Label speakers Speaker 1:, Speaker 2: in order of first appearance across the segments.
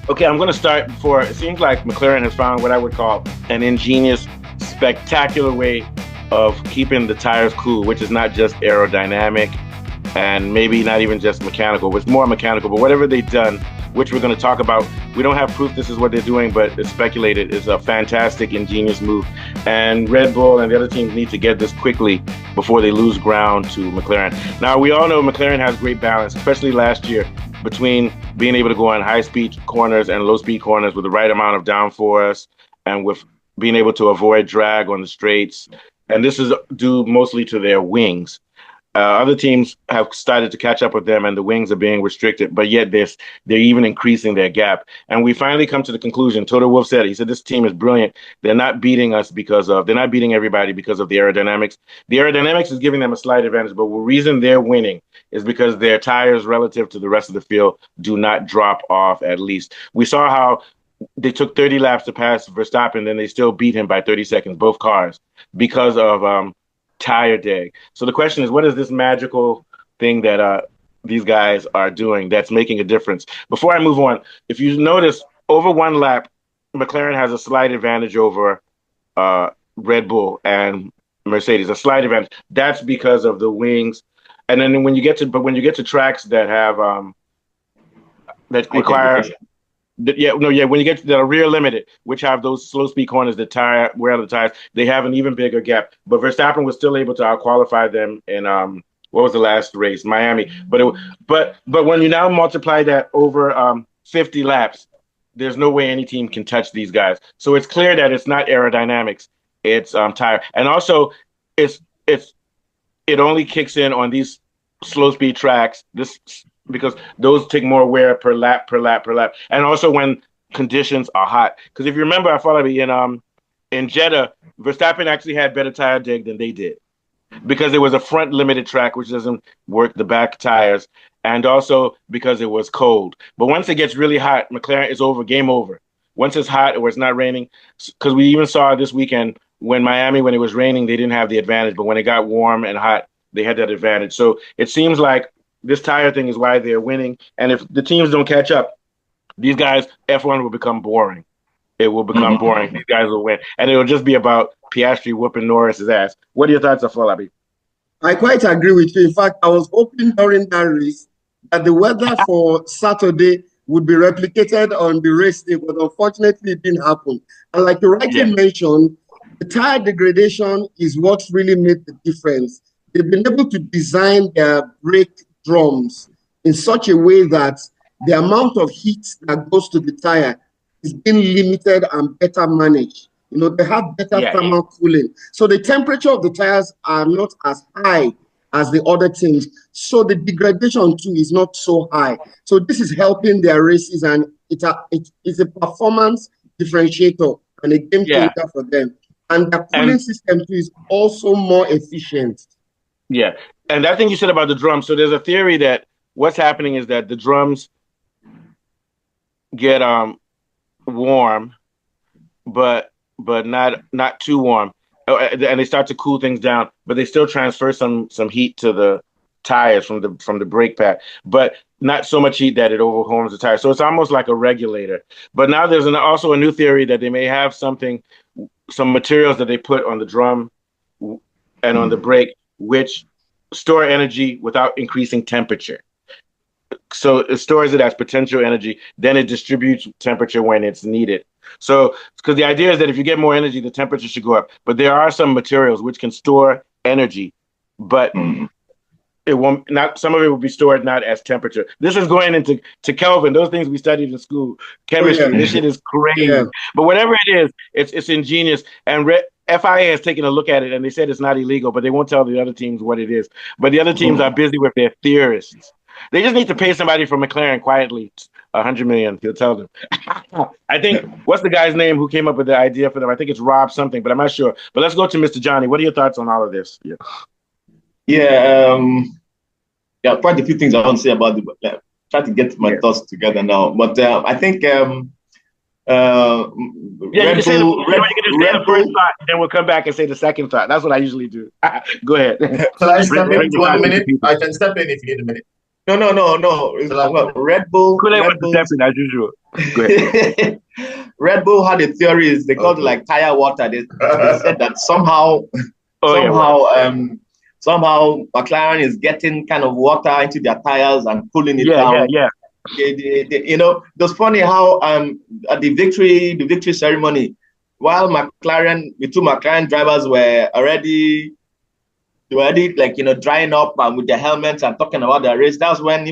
Speaker 1: Okay, I'm going to start before. It seems like McLaren has found what I would call an ingenious, spectacular way of keeping the tires cool, which is not just aerodynamic and maybe not even just mechanical. It's more mechanical, but whatever they've done, which we're going to talk about, we don't have proof this is what they're doing, but it's speculated. It's a fantastic, ingenious move. And Red Bull and the other teams need to get this quickly before they lose ground to McLaren. Now, we all know McLaren has great balance, especially last year, between being able to go on high-speed corners and low-speed corners with the right amount of downforce and with being able to avoid drag on the straights. And this is due mostly to their wings. Other teams have started to catch up with them, and the wings are being restricted, but yet they're even increasing their gap. And we finally come to the conclusion. Toto Wolff said, he said, this team is brilliant. They're not beating they're not beating everybody because of the aerodynamics. The aerodynamics is giving them a slight advantage, but the reason they're winning is because their tires relative to the rest of the field do not drop off at least. We saw how they took 30 laps to pass Verstappen, then they still beat him by 30 seconds, both cars, because of tire day. So the question is, what is this magical thing that these guys are doing that's making a difference? Before I move on, if you notice, over one lap, McLaren has a slight advantage over Red Bull and Mercedes, a slight advantage. That's because of the wings. And then when you get to tracks that have that require when you get to the rear limited, which have those slow speed corners that wear out the tires, they have an even bigger gap. But Verstappen was still able to outqualify them in what was the last race, Miami. But when you now multiply that over 50 laps, there's no way any team can touch these guys. So it's clear that it's not aerodynamics, it's tire, and also it only kicks in on these slow speed tracks. Because those take more wear per lap. And also when conditions are hot. Because if you remember, I thought in Jeddah, Verstappen actually had better tire dig than they did. Because it was a front limited track, which doesn't work the back tires. And also because it was cold. But once it gets really hot, McLaren is game over. Once it's hot or it's not raining, because we even saw this weekend when it was raining, they didn't have the advantage. But when it got warm and hot, they had that advantage. So it seems like this tire thing is why they're winning. And if the teams don't catch up, these guys, F1 will become boring. It will become boring. These guys will win. And it'll just be about Piastri whooping Norris's ass. What are your thoughts, Afolabi?
Speaker 2: I quite agree with you. In fact, I was hoping during that race that the weather for Saturday would be replicated on the race day, but unfortunately it didn't happen. And like you rightly mentioned, the tire degradation is what really made the difference. They've been able to design their brake drums in such a way that the amount of heat that goes to the tire is being limited and better managed. They have better thermal cooling. So the temperature of the tires are not as high as the other things. So the degradation too is not so high. So this is helping their races, and it's a performance differentiator and a game changer for them. And the cooling system too is also more efficient.
Speaker 1: Yeah. And that thing you said about the drums, so there's a theory that what's happening is that the drums get warm, but not too warm, and they start to cool things down, but they still transfer some heat to the tires from the brake pad, but not so much heat that it overwhelms the tire. So it's almost like a regulator. But now there's also a new theory that they may have some materials that they put on the drum and on the brake, which store energy without increasing temperature. So it stores it as potential energy, then it distributes temperature when it's needed. So, because the idea is that if you get more energy, the temperature should go up. But there are some materials which can store energy, but it won't. Not some of it will be stored not as temperature. This is going into Kelvin. Those things we studied in school, chemistry. This shit is crazy. But whatever it is, it's ingenious. And FIA has taken a look at it, and they said it's not illegal, but they won't tell the other teams what it is. But the other teams are busy with their theorists. They just need to pay somebody from McLaren quietly $100 million. He'll tell them. I think, what's the guy's name who came up with the idea for them? I think it's Rob something, but I'm not sure. But let's go to Mr. Johnny. What are your thoughts on all of this?
Speaker 3: Quite a few things I want to say about the. Try to get my thoughts together now, but I think.
Speaker 1: You can say the first thought, then we'll come back and say the second thought. That's what I usually do. Go ahead.
Speaker 3: Can I step in 1 minute? I can step in if you need a minute. No. It's like Red Bull.
Speaker 1: Kool-Aid
Speaker 3: Red
Speaker 1: was
Speaker 3: Bull.
Speaker 1: definitely as usual. Go ahead.
Speaker 3: Red Bull had a theory. Is they called it like tire water. They said that somehow, somehow McLaren is getting kind of water into their tires and cooling it down.
Speaker 1: Yeah.
Speaker 3: You know, it was funny how at the victory ceremony, while the two McLaren drivers were already like, you know, drying up with their helmets and talking about the race. That was when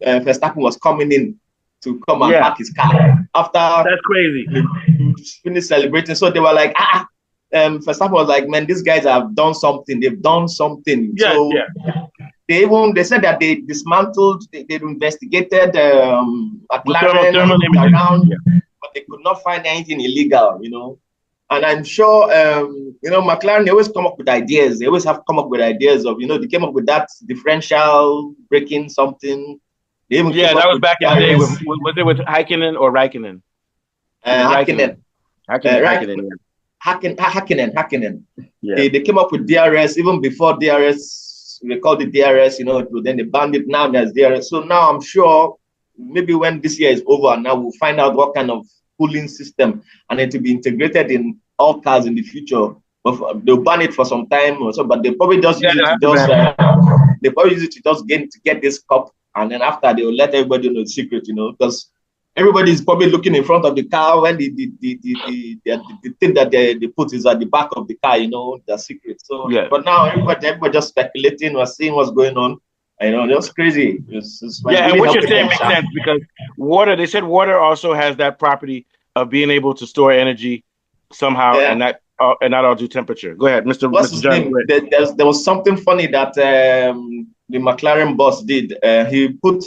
Speaker 3: Verstappen was coming in to come and park his car after
Speaker 1: that's crazy.
Speaker 3: Finished celebrating. So they were like, Verstappen was like, man, these guys have done something. They've done something. They said that they dismantled, they investigated McLaren around, but they could not find anything illegal, you know. And I'm sure, you know, McLaren, they always come up with ideas. They always have come up with ideas of, you know, they came up with that differential braking something.
Speaker 1: That was back in the day. Was it with Häkkinen or Raikkonen?
Speaker 3: Häkkinen. Yeah. They came up with DRS even before DRS. They called it DRS, you know, then they banned it. Now there's DRS. So now I'm sure maybe when this year is over, now we'll find out what kind of cooling system and it will be integrated in all cars in the future. But they'll ban it for some time or so, but they probably just use it to just get this cup, and then after they will let everybody know the secret, you know, because everybody is probably looking in front of the car when the thing that they put is at the back of the car, you know, the secret. So but now everybody just speculating or seeing what's going on. You know, that's crazy. It's like
Speaker 1: and what you're saying makes sense because they said water also has that property of being able to store energy somehow and not all due temperature. Go ahead, Mr. John.
Speaker 3: There was something funny that the McLaren boss did. He put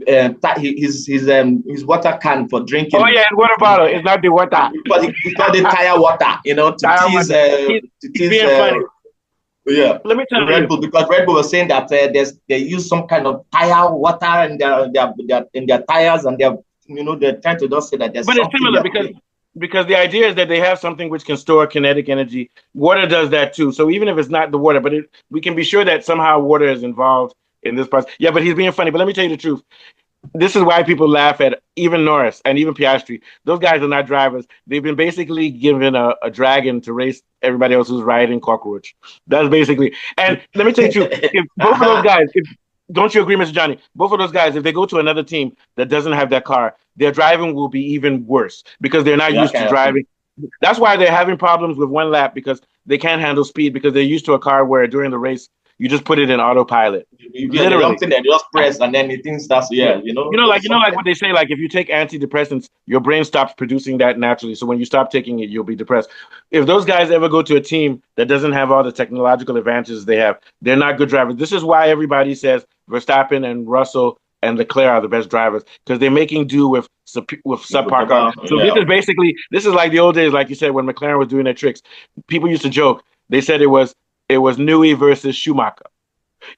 Speaker 3: his water can for drinking.
Speaker 1: Oh yeah, water bottle. It's not the water.
Speaker 3: But he called it tire water. You know, to tease. Funny. Yeah,
Speaker 1: let me tell
Speaker 3: Red Bull, because Red Bull was saying that they use some kind of tire water in their tires, and they're trying to just say that there's.
Speaker 1: But it's similar because the idea is that they have something which can store kinetic energy. Water does that too. So even if it's not the water, but we can be sure that somehow water is involved in this process. Yeah, but he's being funny. But let me tell you the truth. This is why people laugh at even Norris and even Piastri. Those guys are not drivers. They've been basically given a dragon to race everybody else who's riding cockroach. That's basically. And let me tell you the truth. If both of those guys, don't you agree, Mr. Johnny? Both of those guys, if they go to another team that doesn't have that car, their driving will be even worse because they're not used to driving. That's why they're having problems with one lap because they can't handle speed because they're used to a car where during the race, you just put it in autopilot.
Speaker 3: Literally, something that you just press and then the thing starts. You know,
Speaker 1: like what they say. Like if you take antidepressants, your brain stops producing that naturally. So when you stop taking it, you'll be depressed. If those guys ever go to a team that doesn't have all the technological advantages they have, they're not good drivers. This is why everybody says Verstappen and Russell and Leclerc are the best drivers because they're making do with subpar cars. So this is like the old days, like you said, when McLaren was doing their tricks. People used to joke. They said it was Newey versus Schumacher.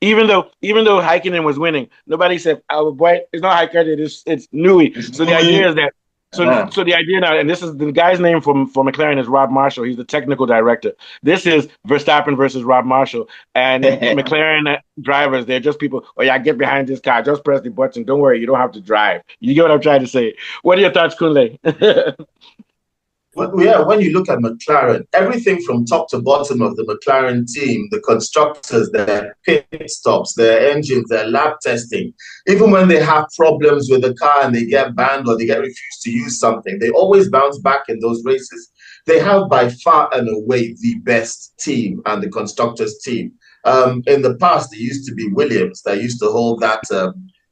Speaker 1: Even though Häkkinen was winning, nobody said, "Oh boy, it's not Häkkinen, it's Newey." So the idea is that. So the idea now, and this is the guy's name for McLaren is Rob Marshall. He's the technical director. This is Verstappen versus Rob Marshall, and McLaren drivers. They're just people. Oh yeah, get behind this car. Just press the button. Don't worry, you don't have to drive. You get what I'm trying to say? What are your thoughts, Kunle?
Speaker 4: Well, yeah, when you look at McLaren, everything from top to bottom of the McLaren team, the constructors, their pit stops, their engines, their lab testing, even when they have problems with the car and they get banned or they get refused to use something, they always bounce back in those races. They have by far and away the best team and the constructors team. In the past, it used to be Williams that used to hold that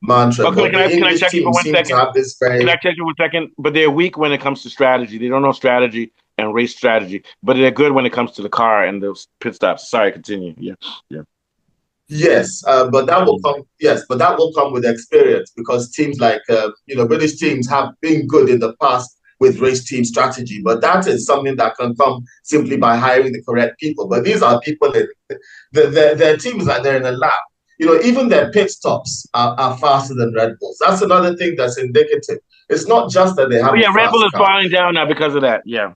Speaker 4: mantra.
Speaker 1: Okay, can I check you for 1 second? Can I check you 1 second? But they're weak when it comes to strategy. They don't know strategy and race strategy, but they're good when it comes to the car and the pit stops. Sorry, continue. Yeah.
Speaker 4: Yes, but that will come. Yes, but that will come with experience because teams like British teams have been good in the past with race team strategy, but that is something that can come simply by hiring the correct people. But these are people that their teams like they're in a lab. Even their pit stops are faster than Red Bulls. That's another thing that's indicative. It's not just that they have.
Speaker 1: Red Bull is falling down now because of that. Yeah.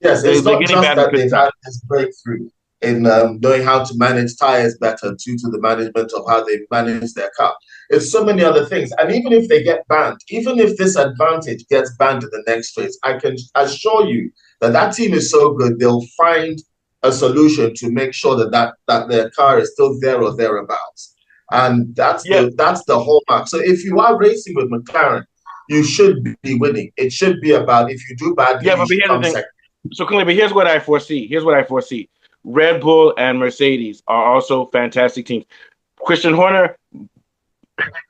Speaker 4: Yes, it's not just that they've had this breakthrough. in knowing how to manage tires better due to the management of how they manage their car. It's so many other things. And even if they get banned, even if this advantage gets banned in the next race, I can assure you that that team is so good, they'll find a solution to make sure that their car is still there or thereabouts. And that's the hallmark. So if you are racing with McLaren, you should be winning. It should be about if you do badly, you should come second.
Speaker 1: So, Kunle, but here's what I foresee. Red Bull and Mercedes are also fantastic teams. Christian Horner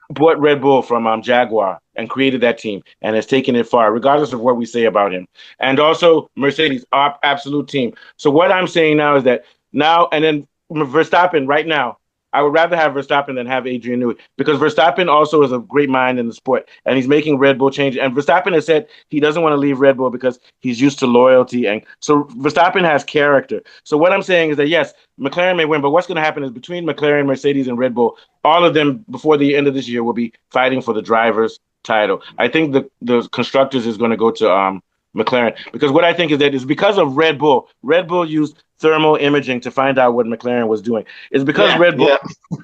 Speaker 1: bought Red Bull from Jaguar and created that team and has taken it far, regardless of what we say about him. And also Mercedes, absolute team. So what I'm saying now is that and then Verstappen right now, I would rather have Verstappen than have Adrian Newey, because Verstappen also is a great mind in the sport, and he's making Red Bull change. And Verstappen has said he doesn't want to leave Red Bull because he's used to loyalty. And so Verstappen has character. So what I'm saying is that, yes, McLaren may win, but what's going to happen is between McLaren, Mercedes, and Red Bull, all of them before the end of this year will be fighting for the driver's title. I think the constructors is going to go to McLaren, because what I think is that it's because of Red Bull. Red Bull used thermal imaging to find out what McLaren was doing. It's because Red Bull.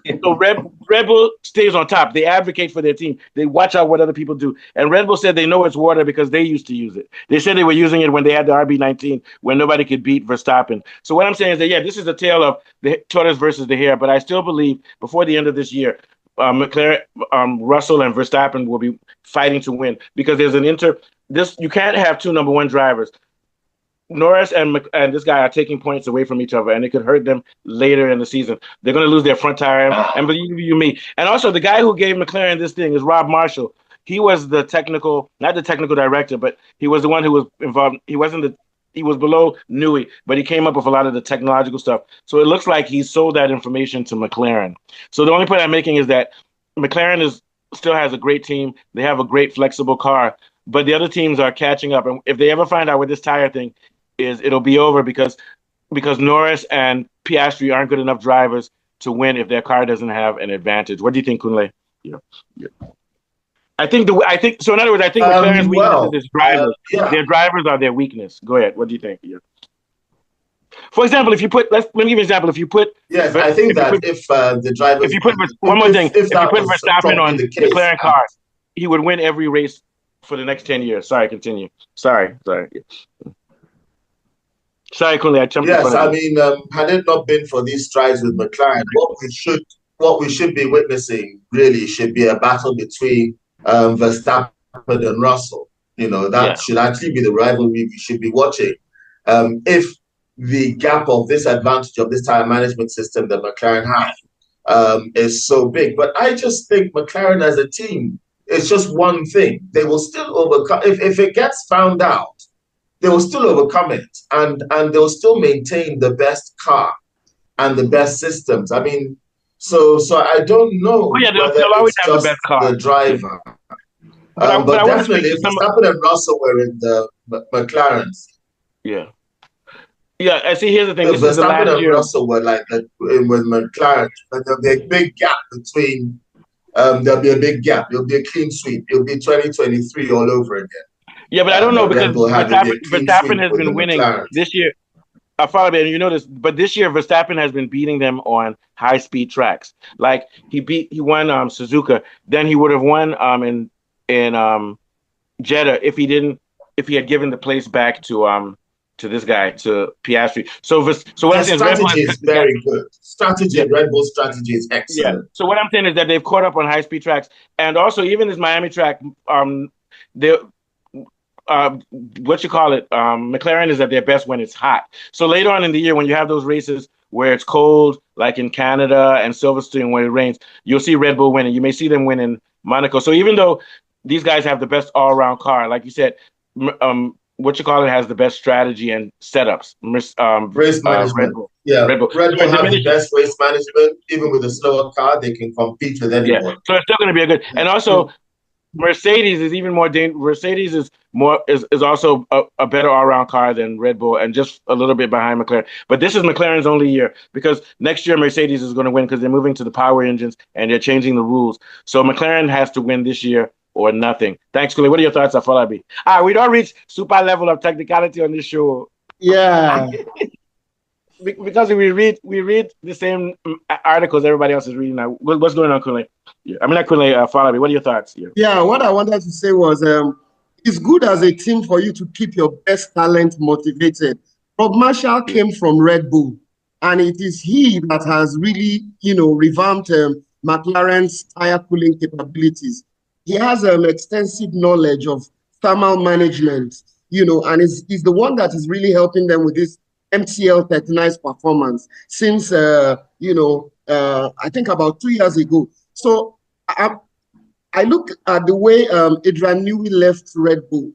Speaker 1: Yeah. So Red Bull stays on top. They advocate for their team. They watch out what other people do. And Red Bull said they know it's water because they used to use it. They said they were using it when they had the RB19 when nobody could beat Verstappen. So what I'm saying is that, this is a tale of the tortoise versus the hare. But I still believe before the end of this year, McLaren, Russell, and Verstappen will be fighting to win, because there's you can't have two number one drivers. Norris and this guy are taking points away from each other, and it could hurt them later in the season. They're going to lose their front tire, and believe you me. And also, the guy who gave McLaren this thing is Rob Marshall. He was not the technical director, but he was the one who was involved. He was below Newey, but he came up with a lot of the technological stuff. So it looks like he sold that information to McLaren. So the only point I'm making is that McLaren still has a great team. They have a great flexible car, but the other teams are catching up. And if they ever find out what this tire thing is, it'll be over, because Norris and Piastri aren't good enough drivers to win if their car doesn't have an advantage. What do you think, Kunle? Yeah. I think so. In other words, I think McLaren's weakness is drivers. Their drivers are their weakness. Go ahead. What do you think? Yeah. For example, let me give you an example.
Speaker 4: I think that if the drivers,
Speaker 1: if you put Verstappen on the McLaren car, he would win every race for the next 10 years. Sorry, continue. Sorry, Kunle, I jumped in front of you.
Speaker 4: Yes, I mean, had it not been for these strides with McLaren, what we should be witnessing really should be a battle between Verstappen and Russell. That should actually be the rivalry we should be watching. If the gap of this advantage of this tire management system that McLaren have is so big. But I just think McLaren as a team, it's just one thing. They will still overcome. If it gets found out, they will still overcome it, and they'll still maintain the best car and the best systems. I mean, so I don't know
Speaker 1: they'll always have the best car.
Speaker 4: The driver. But definitely, if Verstappen and Russell were in the McLaren's.
Speaker 1: Yeah. Yeah, I see. Here's the thing. This is the
Speaker 4: Verstappen
Speaker 1: last
Speaker 4: and
Speaker 1: year.
Speaker 4: Russell were like with McLaren, but there'll be a big gap between. There'll be a big gap. It'll be a clean sweep. It'll be 2023 all over again.
Speaker 1: Yeah, but I don't know, because Verstappen has been winning this year. I follow it, and you know this, but this year Verstappen has been beating them on high speed tracks. Like he won Suzuka, then he would have won in Jeddah if he had given the place back to this guy, to Piastri. So what I'm saying is
Speaker 4: strategy is very good. Red Bull strategy is excellent.
Speaker 1: Yeah. So what I'm saying is that they've caught up on high speed tracks, and also even this Miami track, McLaren is at their best when it's hot. So later on in the year, when you have those races where it's cold, like in Canada and Silverstone when it rains, you'll see Red Bull winning. You may see them win in Monaco. So even though these guys have the best all-around car, like you said, has the best strategy and setups.
Speaker 4: Race management.
Speaker 1: Red Bull.
Speaker 4: Yeah, Red Bull has the best race management. Even with a slower car, they can compete with anyone.
Speaker 1: Yeah. So it's still going to be a good. And also, Mercedes is even more dangerous. Mercedes is also a better all-around car than Red Bull, and just a little bit behind McLaren. But this is McLaren's only year, because next year Mercedes is going to win, because they're moving to the power engines and they're changing the rules. So McLaren has to win this year or nothing. Thanks, Kule. What are your thoughts, Afolabi? We don't reach super level of technicality on this show.
Speaker 2: Yeah.
Speaker 1: because we read the same articles everybody else is reading now. What's going on, Kunle? Yeah. I mean, not Kunle, follow me. What are your thoughts?
Speaker 2: Yeah, what I wanted to say was it's good as a team for you to keep your best talent motivated. Rob Marshall came from Red Bull, and it is he that has really, revamped McLaren's tire cooling capabilities. He has extensive knowledge of thermal management, and is the one that is really helping them with this MCL 39's performance since, I think about 2 years ago. So I look at the way Adrian Newey left Red Bull.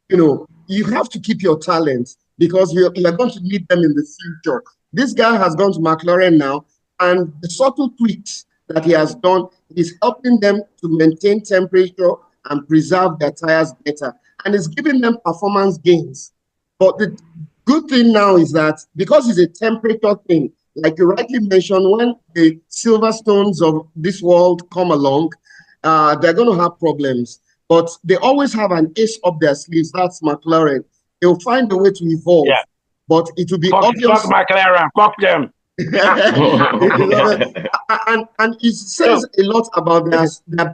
Speaker 2: You have to keep your talent because you're going to need them in the future. This guy has gone to McLaren now, and the subtle tweaks that he has done is helping them to maintain temperature and preserve their tires better, and it's giving them performance gains. But the good thing now is that because it's a temperature thing, like you rightly mentioned, when the Silverstones of this world come along, they're going to have problems. But they always have an ace up their sleeves. That's McLaren. They'll find a way to evolve. Yeah. But it will be obvious.
Speaker 1: Fuck McLaren. Fuck them.
Speaker 2: and it says a lot about their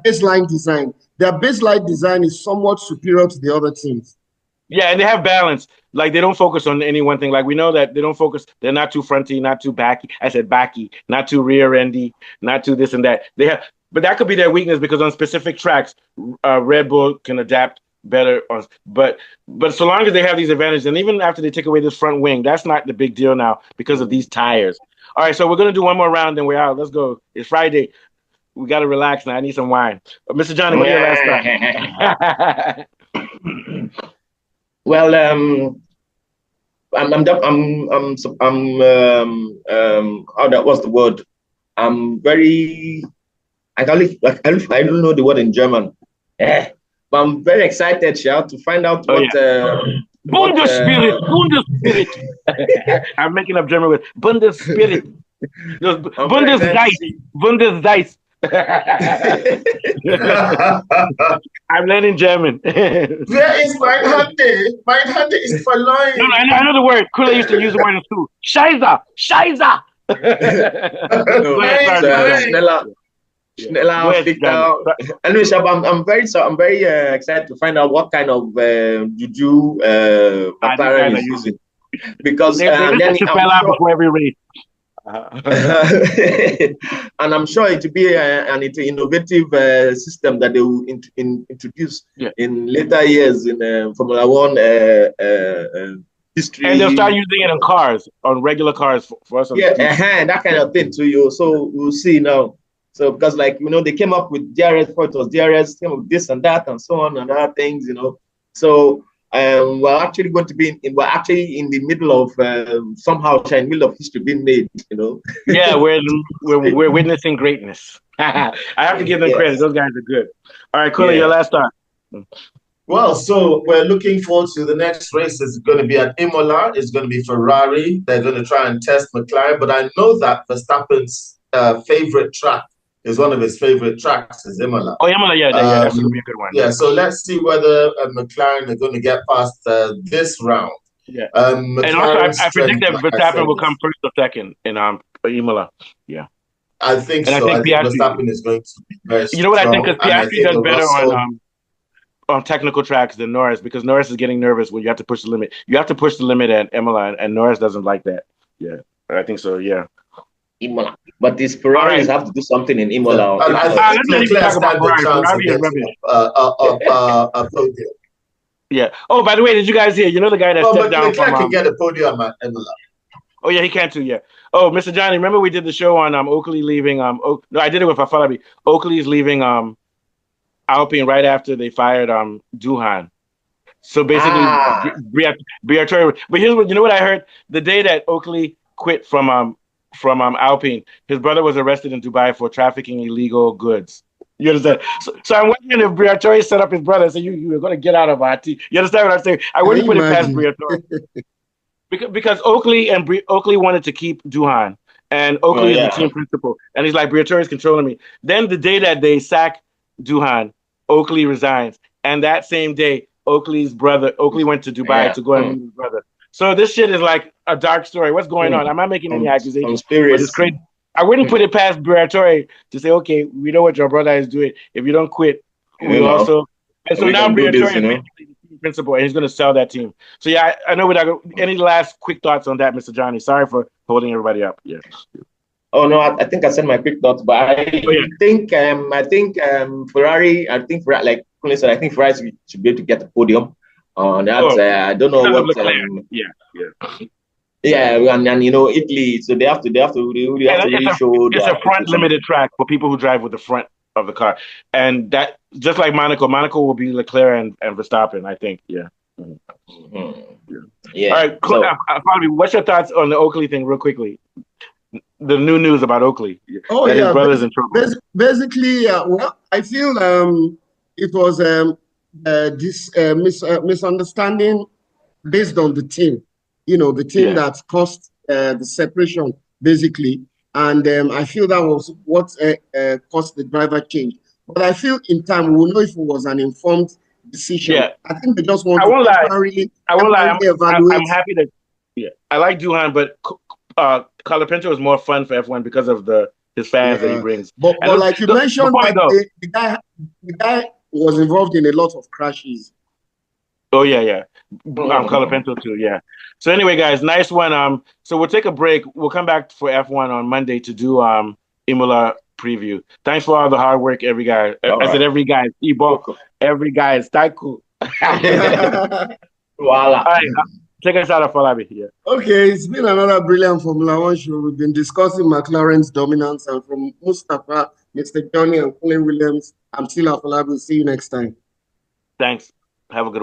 Speaker 2: baseline design. Their baseline design is somewhat superior to the other teams.
Speaker 1: Yeah, and they have balance. Like, they don't focus on any one thing. Like, we know that they don't focus. They're not too fronty, not too backy. I said backy, not too rear-endy, not too this and that. But that could be their weakness because on specific tracks, Red Bull can adapt better. But so long as they have these advantages, and even after they take away this front wing, that's not the big deal now because of these tires. All right, so we're going to do one more round, then we're out. Let's go. It's Friday. We got to relax now. I need some wine. Mr. Johnny, what are your last thoughts?
Speaker 3: Well, what's the word? I'm very, I don't know the word in German. But I'm very excited, Shao, to find out what.
Speaker 1: Bundesspirit. I'm making up German with Bundesspirit. Bundesdice. I'm learning German.
Speaker 4: Where is mein Hande? Mein Hande is verloren.
Speaker 1: No, I know the word. Kula used to use the word in school. Scheiße.
Speaker 3: Anyway, I'm very excited to find out what kind of juju McLaren is using, because
Speaker 1: then fell out before every race.
Speaker 3: And I'm sure it will be an innovative system that they will introduce in later years in Formula One history.
Speaker 1: And they'll start using it on cars, on regular cars for us.
Speaker 3: That kind of thing to you. So we'll see now. So because they came up with DRS before it was DRS, came up with this and that and so on and other things, So we're actually going to be in the middle of somehow in the middle of history being made,
Speaker 1: Yeah, we're witnessing greatness. I have to give them credit. Those guys are good. All right, Kula, your last thought.
Speaker 4: Well, so we're looking forward to the next race. It's going to be at Imola. It's going to be Ferrari. They're going to try and test McLaren. But I know that Verstappen's favorite track is one of his favorite tracks is Imola.
Speaker 1: Oh, Imola, that's going to be a good one.
Speaker 4: Yeah, so let's see whether McLaren are going to get past this round.
Speaker 1: Yeah, and also I predict that Verstappen will come first or second in Imola. Yeah,
Speaker 4: I think so. I think Verstappen is going to be very strong.
Speaker 1: You know what I think? Because Piastri does better on technical tracks than Norris, because Norris is getting nervous when you have to push the limit. You have to push the limit at Imola, and Norris doesn't like that. Yeah, I think so. Yeah.
Speaker 3: Imola. But these Ferraris have to do something in Imola.
Speaker 4: I think Leclerc stand the chance of podium.
Speaker 1: Yeah. Oh, by the way, did you guys hear? You know the guy that stepped down
Speaker 4: Leclerc can get a podium at Imola.
Speaker 1: Oh, yeah, he can too, yeah. Oh, Mr. Johnny, remember we did the show on Oakley leaving... no, I did it with Afalabi. Oakley's leaving Alpine right after they fired Duhan. So basically, Briatore... But here's what... You know what I heard? The day that Oakley quit from Alpine, his brother was arrested in Dubai for trafficking illegal goods. You understand? So I'm wondering if Briatore set up his brother and said, you were going to get out of our team. You understand what I'm saying? I wouldn't put it past Briatore. Because Oakley wanted to keep Duhan, and Oakley is the team principal. And he's like, Briatore is controlling me. Then the day that they sack Duhan, Oakley resigns. And that same day, Oakley went to Dubai to go and meet his brother. So this shit is like a dark story. What's going on? I'm not making any accusations, but
Speaker 3: Conspiracy.
Speaker 1: it's crazy. I wouldn't put it past Briatore to say, okay, we know what your brother is doing. If you don't quit, we also. And so now Briatore is basically the team principal, and he's going to sell that team. So yeah, I know. Any last quick thoughts on that, Mr. Johnny? Sorry for holding everybody up. Yeah.
Speaker 3: Oh no, I think I said my quick thoughts, but I think Ferrari. I think like Kunle said, I think Ferrari should be able to get the podium. On that, I don't know what. Yeah, and you know Italy, so they have to really show.
Speaker 1: It's a front limited track for people who drive with the front of the car, and that just like Monaco will be Leclerc and Verstappen, I think. Yeah. Yeah. All right, Fabi, what's your thoughts on the Oakley thing, real quickly? The new news about Oakley.
Speaker 2: Oh yeah, his brother's in trouble. Basically, well, I feel it was this misunderstanding based on the team. You know, the team that caused the separation, basically. And I feel that was what caused the driver change. But I feel in time, we'll know if it was an informed decision. Yeah. I think they just want to temporarily evaluate.
Speaker 1: I'm happy that, I like Duhan, but Colapinto is more fun for F1 because of his fans that he brings.
Speaker 2: But like you mentioned, the guy was involved in a lot of crashes.
Speaker 1: Oh, yeah. Colapinto too, yeah. So anyway, guys, nice one. So we'll take a break. We'll come back for F1 on Monday to do Imola preview. Thanks for all the hard work, every guy. Said every guy. Every guy is Taiku.
Speaker 3: Voila.
Speaker 1: All right, take us out of Falabi here.
Speaker 2: Okay, it's been another brilliant Formula One show. We've been discussing McLaren's dominance, and from Mustafa, Mr. Johnny, and Colin Williams, I'm still Falabi. See you next time.
Speaker 1: Thanks. Have a good one.